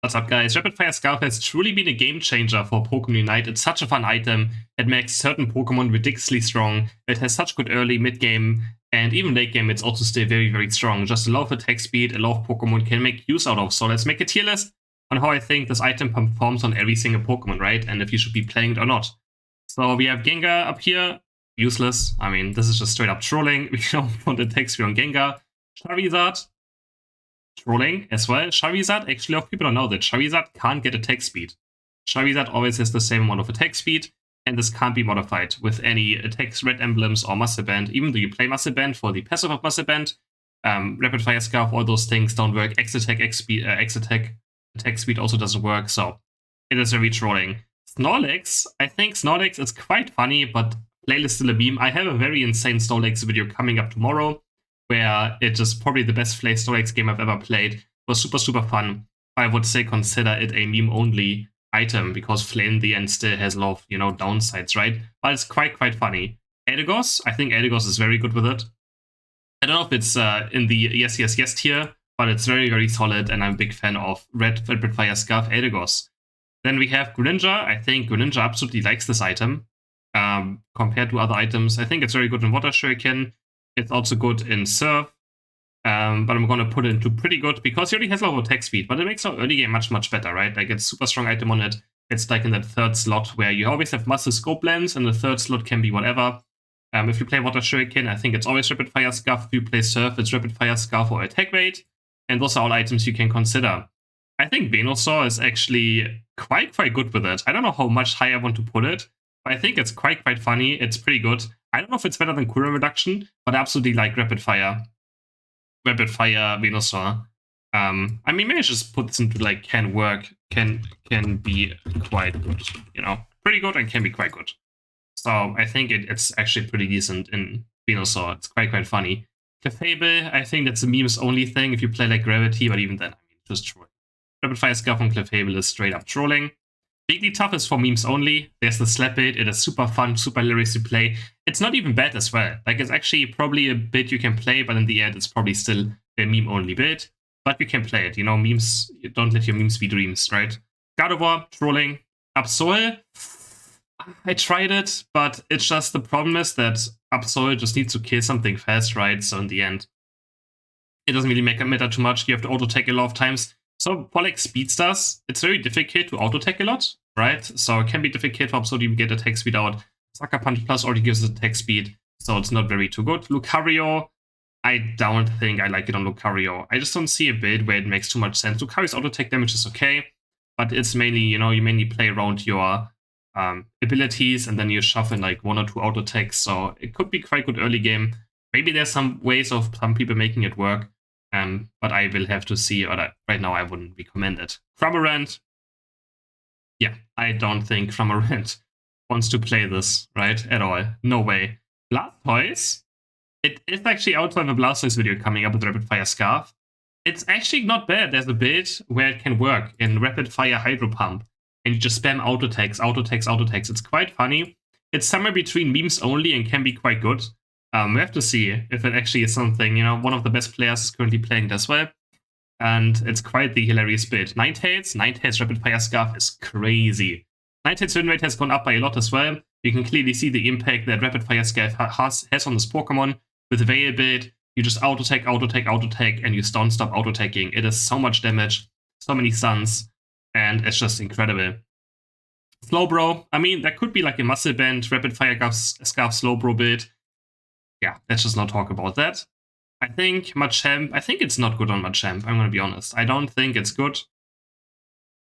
What's up, guys? Rapid Fire Scarf has truly been a game changer for Pokemon Unite. It's such a fun item. It makes certain Pokemon ridiculously strong. It has such good early, mid-game, and even late game, it's also still very, very strong. Just a lot of attack speed, a lot of Pokemon can make use out of. So let's make a tier list on how I think this item performs on every single Pokemon, right? And if you should be playing it or not. So we have Gengar up here. Useless. I mean, this is just straight up trolling. We don't want attack speed on Gengar. Charizard. Trolling as well. Charizard, actually, a lot of people don't know that Charizard can't get attack speed. Charizard always has the same amount of attack speed, and this can't be modified with any attacks, red emblems, or Muscle Band. Even though you play Muscle Band for the passive of Muscle Band, Rapid Fire Scarf, all those things don't work. X attack, attack speed also doesn't work, so it is very trolling. Snorlax, I think Snorlax is quite funny, but playlist still a meme. I have a very insane Snorlax video coming up tomorrow, where it is probably the best Snorlax game I've ever played. It was super, super fun. I would say consider it a meme-only item, because Flame in the end still has a lot of, downsides, right? But it's quite funny. Eldegoss, I think Eldegoss is very good with it. I don't know if it's in the yes tier, but it's very, very solid, and I'm a big fan of Rapid Fire Scarf Eldegoss. Then we have Greninja. I think Greninja absolutely likes this item compared to other items. I think it's very good in Water Shuriken. It's also good in Surf, but I'm going to put it into pretty good because it already has a lot of attack speed, but it makes our early game much, much better, right? Like, it's a super strong item on it. It's like in that third slot where you always have Muscle Scope Lens, and the third slot can be whatever. If you play Water Shuriken, I think it's always Rapid Fire Scarf. If you play Surf, it's Rapid Fire Scarf or Attack Rate, and those are all items you can consider. I think Venusaur is actually quite good with it. I don't know how much higher I want to put it, but I think it's quite funny. It's pretty good. I don't know if it's better than Cura Reduction, but I absolutely like Rapid Fire Venusaur. I mean, maybe I just put this into like can be quite good, pretty good and can be quite good. So I think it's actually pretty decent in Venusaur. It's quite funny. Clefable, I think that's a memes only thing if you play like Gravity, but even then, I mean, just trolling. Rapid Fire Scarf on Clefable is straight up trolling. Wigglytuff is for memes only. There's the Slap Bait. It is super fun, super hilarious to play. It's not even bad as well. Like, it's actually probably a bit you can play, but in the end, it's probably still a meme-only bit. But you can play it. Memes, don't let your memes be dreams, right? Gardevoir, trolling. Absol, I tried it, but it's just the problem is that Absol just needs to kill something fast, right? So in the end, it doesn't really matter too much. You have to auto-attack a lot of times. So for like speedsters, it's very difficult to auto-attack a lot, right? So it can be difficult for Absol to get attack speed out. Sucker Punch Plus already gives attack speed, so it's not very too good. Lucario, I don't think I like it on Lucario. I just don't see a build where it makes too much sense. Lucario's auto-attack damage is okay, but it's mainly, you mainly play around your abilities, and then you shove in like 1 or 2 auto-attacks, so it could be quite good early game. Maybe there's some ways of some people making it work. But I will have to see, or right now I wouldn't recommend it. Cramorant, yeah, I don't think Cramorant wants to play this, right, at all. No way. Blastoise, it is actually outside the Blastoise video coming up with Rapid Fire Scarf. It's actually not bad. There's a build where it can work in Rapid Fire Hydro Pump, and you just spam auto-attacks. It's quite funny. It's somewhere between memes only and can be quite good. We have to see if it actually is something, one of the best players is currently playing it as well. And it's quite the hilarious build. Ninetales Rapid Fire Scarf is crazy. Ninetales win rate has gone up by a lot as well. You can clearly see the impact that Rapid Fire Scarf has on this Pokemon. With the Veil build, you just auto-attack, and you don't stop auto-attacking. It is so much damage, so many stuns, and it's just incredible. Slowbro, I mean, that could be like a Muscle Band Rapid Fire Scarf Slowbro build. Yeah, let's just not talk about that. I think Machamp, I think it's not good on Machamp, I'm going to be honest. I don't think it's good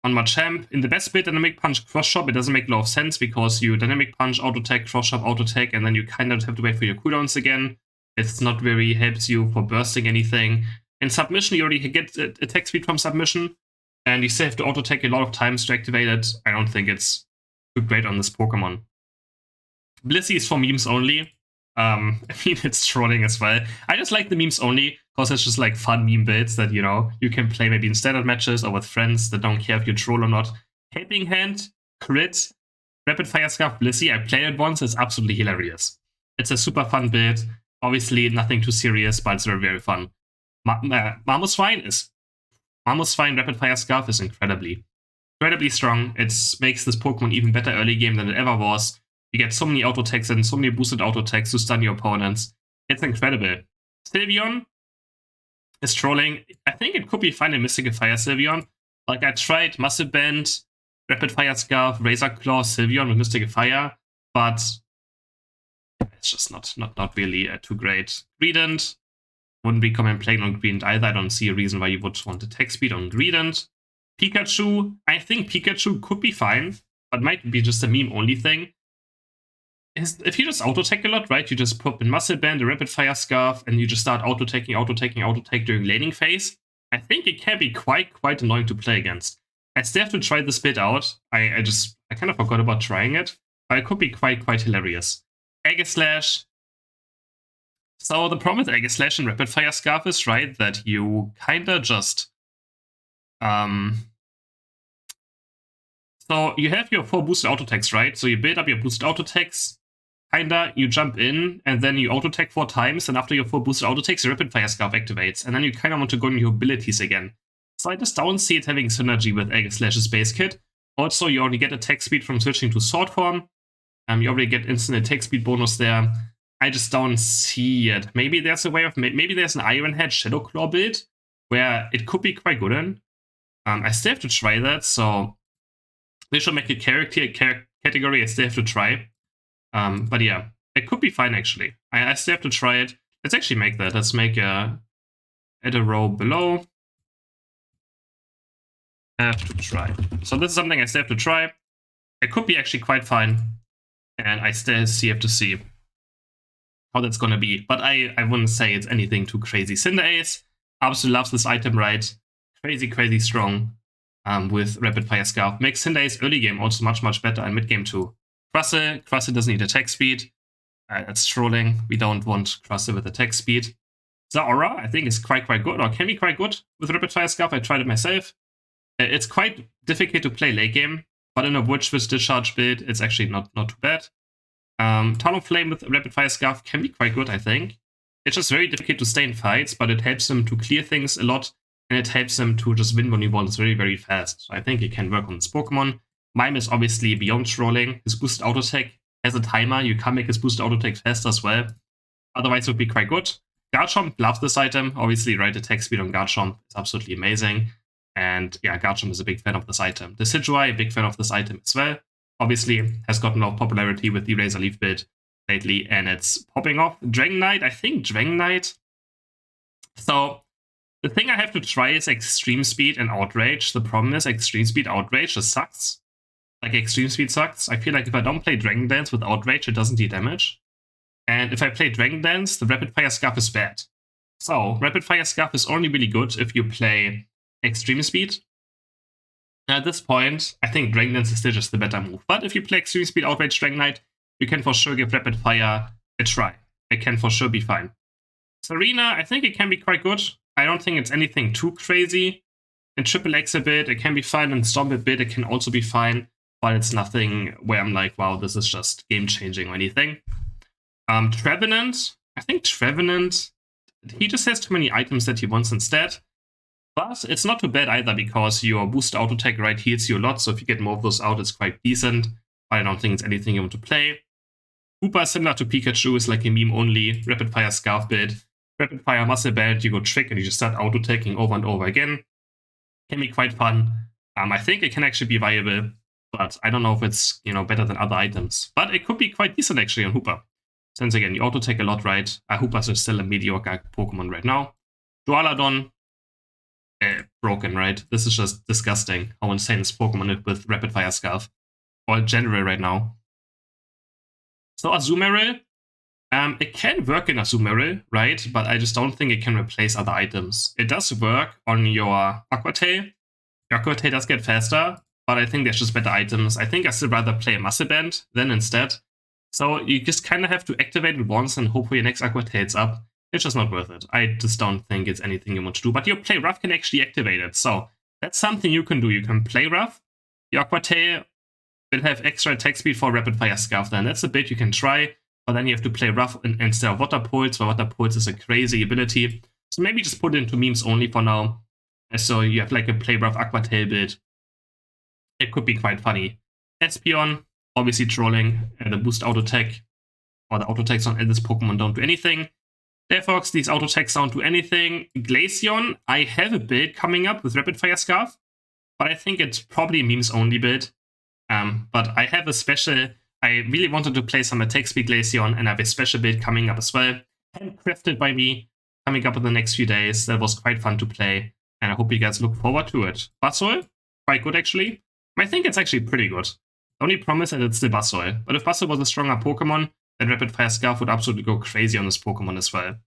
on Machamp. In the best bit, Dynamic Punch, Cross Chop, it doesn't make a lot of sense because you Dynamic Punch, Auto-Attack, Cross Chop, Auto-Attack, and then you kind of have to wait for your cooldowns again. It's not very helps you for bursting anything. In Submission, you already get attack speed from Submission, and you still have to Auto-Attack a lot of times to activate it. I don't think it's too great on this Pokemon. Blissey is for memes only. I mean, it's trolling as well. I just like the memes only because it's just like fun meme builds that, you can play maybe in standard matches or with friends that don't care if you troll or not. Helping Hand, Crit, Rapid Fire Scarf, Blissey. I played it once. It's absolutely hilarious. It's a super fun build. Obviously, nothing too serious, but it's very, very fun. Mamoswine is almost fine. Rapid Fire Scarf is incredibly strong. It makes this Pokemon even better early game than it ever was. You get so many auto attacks and so many boosted auto attacks to stun your opponents. It's incredible. Sylveon is trolling. I think it could be fine in Mystical Fire Sylveon. Like, I tried Muscle Band, Rapid Fire Scarf, Razor Claw, Sylveon with Mystical Fire, but it's just not really too great. Greedent wouldn't be common playing on Greedent either. I don't see a reason why you would want attack speed on Greedent. Pikachu, I think Pikachu could be fine, but might be just a meme-only thing. If you just auto-attack a lot, right, you just pop in Muscle Band, a Rapid Fire Scarf, and you just start auto-attacking during laning phase, I think it can be quite annoying to play against. I still have to try this bit out. I kind of forgot about trying it, but it could be quite hilarious. Aegislash. So the problem with Aegislash and Rapid Fire Scarf is, right, that you kinda just so you have your 4 boosted auto attacks, right? So you build up your boosted auto attacks, kinda, you jump in, and then you auto attack 4 times, and after your 4 boosted auto attacks, your Rapid Fire Scarf activates, and then you kinda want to go into your abilities again. So I just don't see it having synergy with Aegislash's base kit. Also, you only get attack speed from switching to Sword Form. You already get instant attack speed bonus there. I just don't see it. Maybe there's a way of, maybe there's an Iron Head Shadow Claw build where it could be quite good in. I still have to try that, so they should make a category I still have to try. But yeah, it could be fine actually. I still have to try it. Let's actually make that. Let's make add a row below. Have to try. So this is something I still have to try. It could be actually quite fine. And I still have to see how that's gonna be. But I wouldn't say it's anything too crazy. Cinderace absolutely loves this item, right? Crazy strong with Rapid Fire Scarf. Makes Cinderace early game also much better and mid game too. Crustle doesn't need attack speed. That's trolling. We don't want Crustle with attack speed. Zeraora, I think, is quite good, or can be quite good with Rapid Fire Scarf. I tried it myself. It's quite difficult to play late game, but in a Wood Switch Discharge build, it's actually not too bad. Talonflame with Rapid Fire Scarf can be quite good, I think. It's just very difficult to stay in fights, but it helps them to clear things a lot, and it helps them to just win when you want very fast. So I think it can work on this Pokemon. Mime is obviously beyond trolling. His boosted auto attack has a timer. You can make his boosted auto attack fast as well. Otherwise, it would be quite good. Garchomp loves this item. Obviously, right, attack speed on Garchomp is absolutely amazing. And yeah, Garchomp is a big fan of this item. Decidueye, a big fan of this item as well. Obviously, has gotten a lot of popularity with the Razor Leaf build lately, and it's popping off. Dragonite, I think Dragonite. So the thing I have to try is Extreme Speed and Outrage. The problem is Extreme Speed Outrage just sucks. Like, Extreme Speed sucks. I feel like if I don't play Dragon Dance with Outrage, it doesn't do damage. And if I play Dragon Dance, the Rapid Fire Scarf is bad. So, Rapid Fire Scarf is only really good if you play Extreme Speed. And at this point, I think Dragon Dance is still just the better move. But if you play Extreme Speed Outrage Dragonite, you can for sure give Rapid Fire a try. It can for sure be fine. Serena, I think it can be quite good. I don't think it's anything too crazy. In Triple X a bit, it can be fine. In Storm a bit, it can also be fine. But it's nothing where I'm like, wow, this is just game-changing or anything. Trevenant, I think Trevenant, he just has too many items that he wants instead. But it's not too bad either, because your boost auto attack, right, heals you a lot. So if you get more of those out, it's quite decent. But I don't think it's anything you want to play. Hoopa, similar to Pikachu, is like a meme-only Rapid Fire Scarf build. Rapid Fire Muscle Band, you go Trick, and you just start auto-attacking over and over again. Can be quite fun. I think it can actually be viable. But I don't know if it's, better than other items. But it could be quite decent, actually, on Hoopa. Since, again, you auto-attack a lot, right? Hoopas is still a mediocre Pokemon right now. Dualadon, broken, right? This is just disgusting how insane this Pokemon is with Rapid Fire Scarf. Or general right now. So Azumarill, it can work in Azumarill, right? But I just don't think it can replace other items. It does work on your Aqua Tail. Your Aqua Tail does get faster, but I think there's just better items. I think I still rather play a Muscle Band than instead. So you just kind of have to activate it once and hope for your next Aqua Tail's up. It's just not worth it. I just don't think it's anything you want to do. But your Play Rough can actually activate it. So that's something you can do. You can Play Rough. Your Aqua Tail will have extra attack speed for Rapid Fire Scarf then. That's a bit you can try. But then you have to play Rough instead of Water Pulse, where Water Pulse is a crazy ability. So maybe just put it into memes only for now. So you have like a Playrough Aquatail build. It could be quite funny. Espeon, obviously trolling, the boost auto attack, or the auto attacks on this Pokemon don't do anything. Delphox, these auto attacks don't do anything. Glaceon, I have a build coming up with Rapid Fire Scarf, but I think it's probably a memes only build. But I have a special, I really wanted to play some attack speed Glaceon, and I have a special build coming up as well. Handcrafted by me, coming up in the next few days. That was quite fun to play, and I hope you guys look forward to it. Buzzwole, quite good actually. I think it's actually pretty good. The only problem is that it's the Buzzwole, but if Buzzwole was a stronger Pokemon, then Rapid Fire Scarf would absolutely go crazy on this Pokemon as well.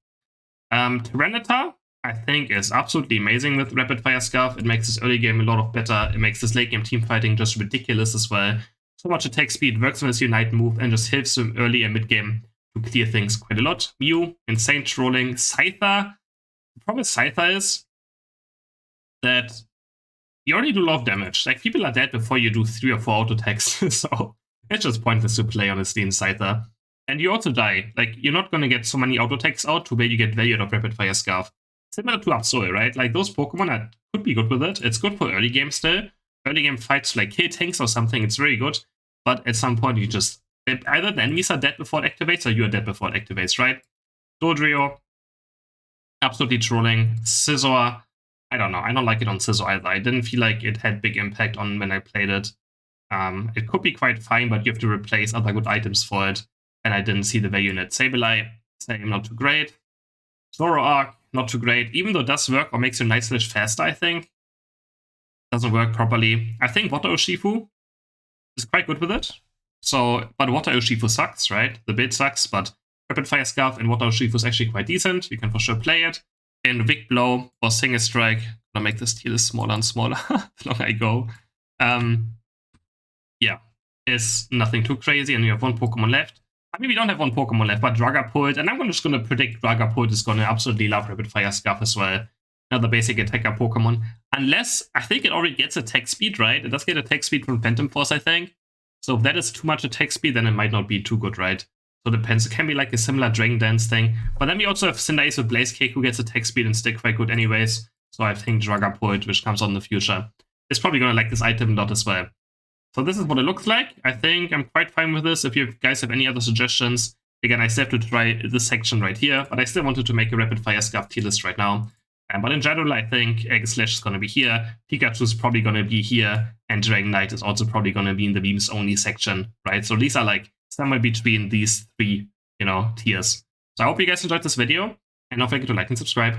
Tyranitar, I think, is absolutely amazing with Rapid Fire Scarf. It makes this early game a lot of better. It makes this late game team fighting just ridiculous as well. So much attack speed, works on his Unite move, and just helps him early and mid game to clear things quite a lot. Mew, insane trolling. Scyther, the problem with Scyther is that you already do a lot of damage. Like, people are dead before you do 3 or 4 auto attacks, so it's just pointless to play, honestly, in Scyther. And you also die. Like, you're not going to get so many auto attacks out to where you get value out of Rapid Fire Scarf. Similar to Absol, right? Like, those Pokemon could be good with it. It's good for early game still. Early game fights, like kill tanks or something, it's very good. But at some point, you just... either the enemies are dead before it activates, or you're dead before it activates, right? Dodrio, absolutely trolling. Scizor, I don't know. I don't like it on Scizor either. I didn't feel like it had big impact on when I played it. It could be quite fine, but you have to replace other good items for it. And I didn't see the value in it. Sableye, same, not too great. Zoroark, not too great. Even though it does work or makes your Night Slash faster, I think. Doesn't work properly. I think Water Urshifu is quite good with it. So, but Water Urshifu sucks, right? The build sucks, but Rapid Fire Scarf and Water Urshifu is actually quite decent. You can for sure play it. In Big Blow or Single Strike, I'm gonna make this tier list smaller and smaller the longer I go. Yeah, is nothing too crazy, and you have one Pokemon left. I mean, we don't have one Pokemon left, but Dragapult, and I'm just gonna predict Dragapult is gonna absolutely love Rapid Fire Scarf as well. Another basic attacker Pokemon. Unless, I think it already gets attack speed, right? It does get attack speed from Phantom Force, I think. So if that is too much attack speed, then it might not be too good, right? So it depends. It can be like a similar Dragon Dance thing. But then we also have Cinderace with Blaze Cake, who gets attack speed and stick quite good anyways. So I think Dragapult, which comes out in the future, is probably gonna like this item a lot as well. So this is what it looks like. I think I'm quite fine with this. If you guys have any other suggestions, again, I still have to try this section right here, but I still wanted to make a Rapid Fire Scarf tier list right now. But in general, I think Egg Slash is going to be here, Pikachu is probably going to be here, and Dragonite is also probably going to be in the memes only section, right? So these are like somewhere between these 3, tiers. So I hope you guys enjoyed this video, and don't forget to like and subscribe.